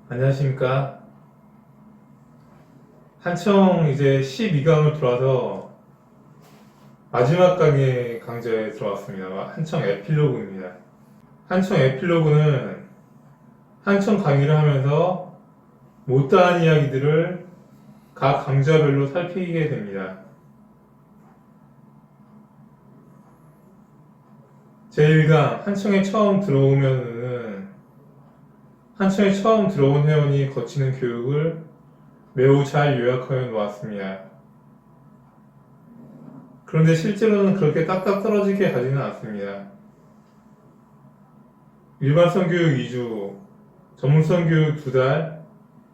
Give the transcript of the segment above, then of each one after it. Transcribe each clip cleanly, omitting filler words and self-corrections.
안녕하십니까. 한청 이제 12강을 돌아서 마지막 강좌에 들어왔습니다. 한청 에필로그입니다. 한청 에필로그는 한청 강의를 하면서 못다한 이야기들을 각 강좌별로 살피게 됩니다. 제1강 한청에 처음 들어오면은 한청에 처음 들어온 회원이 거치는 교육을 매우 잘 요약하여 놓았습니다. 그런데 실제로는 그렇게 딱딱 떨어지게 가지는 않습니다. 일반성 교육 2주, 전문성 교육 2달,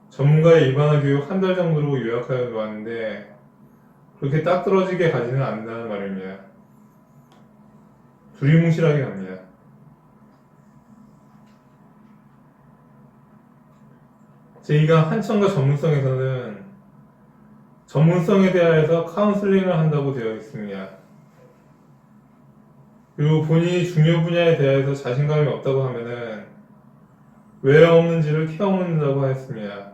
전문가의 일반화 교육 1달 정도로 요약하여 놓았는데 그렇게 딱 떨어지게 가지는 않는다는 말입니다. 두리뭉실하게 갑니다. 제2강 한청과 전문성에서는 전문성에 대하여서 카운슬링을 한다고 되어 있습니다. 그리고 본인이 중요 분야에 대해서 자신감이 없다고 하면은 왜 없는지를 캐묻는다고 했습니다.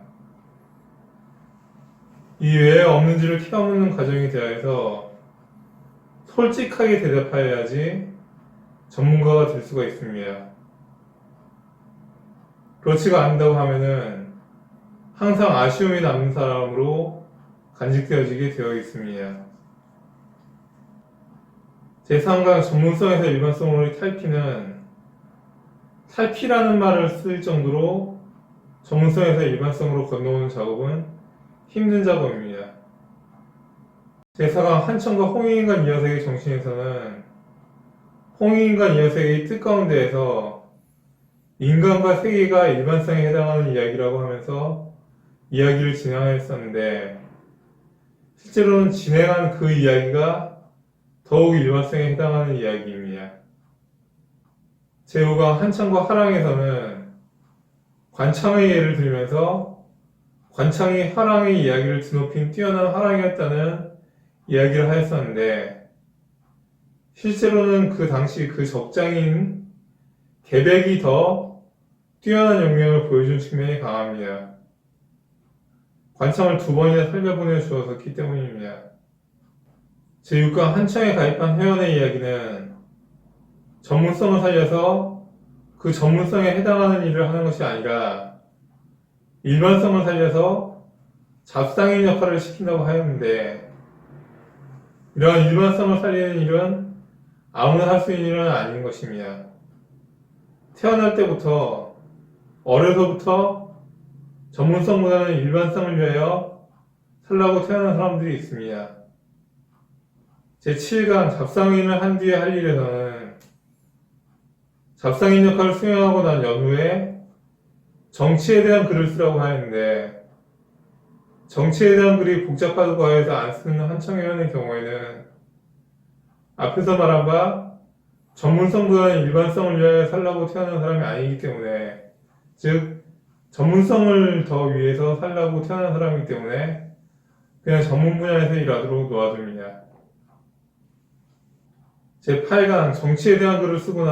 이 왜 없는지를 캐묻는 과정에 대하여서 솔직하게 대답해야지 전문가가 될 수가 있습니다. 그렇지가 않다고 하면은 항상 아쉬움이 남는 사람으로 간직되어지게 되어 있습니다. 제3강 전문성에서 일반성으로의 탈피라는 말을 쓸 정도로 전문성에서 일반성으로 건너오는 작업은 힘든 작업입니다. 제4강 한청과 홍익인간 이화세계 정신에서는 홍익인간 이화세계의 뜻 가운데에서 인간과 세계가 일반성에 해당하는 이야기라고 하면서 이야기를 진행하였었는데 실제로는 진행한 그 이야기가 더욱 일반성에 해당하는 이야기입니다. 제5강 한창과 화랑에서는 관창의 예를 들면서 관창이 화랑의 이야기를 드높인 뛰어난 화랑이었다는 이야기를 하였었는데 실제로는 그 당시 그 적장인 개백이 더 뛰어난 역량을 보여준 측면이 강합니다. 관창을 2번이나 살려보내 주었었기 때문입니다. 제6강 한창에 가입한 회원의 이야기는 전문성을 살려서 그 전문성에 해당하는 일을 하는 것이 아니라 일반성을 살려서 잡상인 역할을 시킨다고 하였는데 이러한 일반성을 살리는 일은 아무나 할 수 있는 일은 아닌 것입니다. 태어날 때부터 어려서부터 전문성보다는 일반성을 위하여 살라고 태어난 사람들이 있습니다. 제7강 잡상인을 한 뒤에 할 일에서는 잡상인 역할을 수행하고 난 연후에 정치에 대한 글을 쓰라고 하였는데 정치에 대한 글이 복잡하다고 하여서 안 쓰는 한청회원의 경우에는 앞에서 말한 바 전문성보다는 일반성을 위하여 살라고 태어난 사람이 아니기 때문에 즉 전문성을 더 위해서 살라고 태어난 사람이기 때문에 그냥 전문 분야에서 일하도록 놓아줍니다. 제8강 정치에 대한 글을 쓰고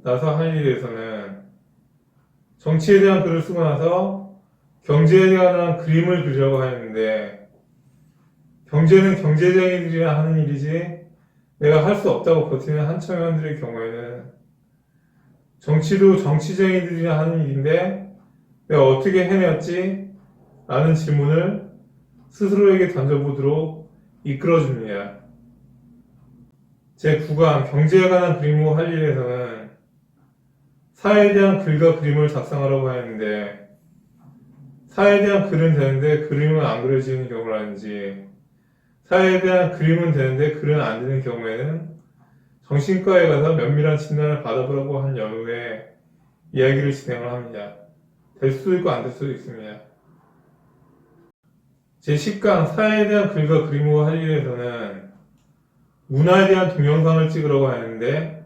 나서 할 일에서는 정치에 대한 글을 쓰고 나서 경제에 관한 그림을 그리라고 하였는데 경제는 경제쟁이들이나 하는 일이지 내가 할 수 없다고 버티는 한청회원들의 경우에는 정치도 정치쟁이들이나 하는 일인데 내가 어떻게 해냈지? 라는 질문을 스스로에게 던져보도록 이끌어줍니다. 제9강 경제에 관한 그림을 할 일에서는 사회에 대한 글과 그림을 작성하라고 하였는데 사회에 대한 글은 되는데 그림은 안 그려지는 경우라든지 사회에 대한 그림은 되는데 글은 안 되는 경우에는 정신과에 가서 면밀한 진단을 받아보라고 한 연후에 이야기를 진행을 합니다. 될 수도 있고 안 될 수도 있습니다. 제10강 사회에 대한 글과 그림을 할 일에서는 문화에 대한 동영상을 찍으라고 하는데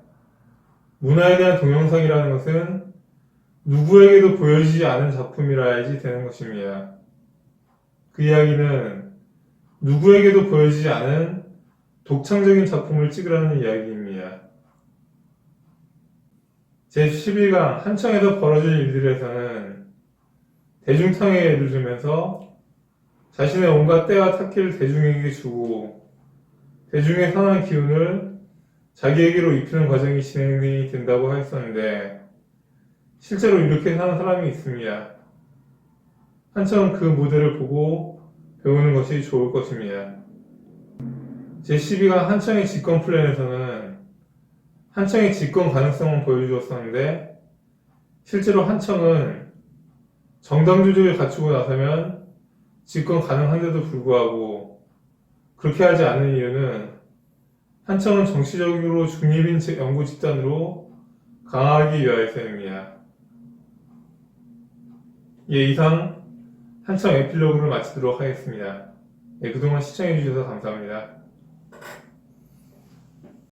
문화에 대한 동영상이라는 것은 누구에게도 보여지지 않은 작품이라 해야지 되는 것입니다. 그 이야기는 누구에게도 보여지지 않은 독창적인 작품을 찍으라는 이야기입니다. 제11강 한청에서 벌어질 일들에서는 대중탕에 들으면서 자신의 온갖 때와 타키를 대중에게 주고 대중의 선한 기운을 자기에게로 입히는 과정이 진행이 된다고 하였었는데 실제로 이렇게 사는 사람이 있습니다. 한청은 그 모델을 보고 배우는 것이 좋을 것입니다. 제12강 한청의 집권 플랜에서는 한청의 집권 가능성을 보여주었었는데 실제로 한청은 정당 조직을 갖추고 나서면 집권 가능한데도 불구하고 그렇게 하지 않는 이유는 한청은 정치적으로 중립인 연구 집단으로 강화하기 위하여서입니다. 예, 이상 한청 에필로그를 마치도록 하겠습니다. 예, 그동안 시청해주셔서 감사합니다.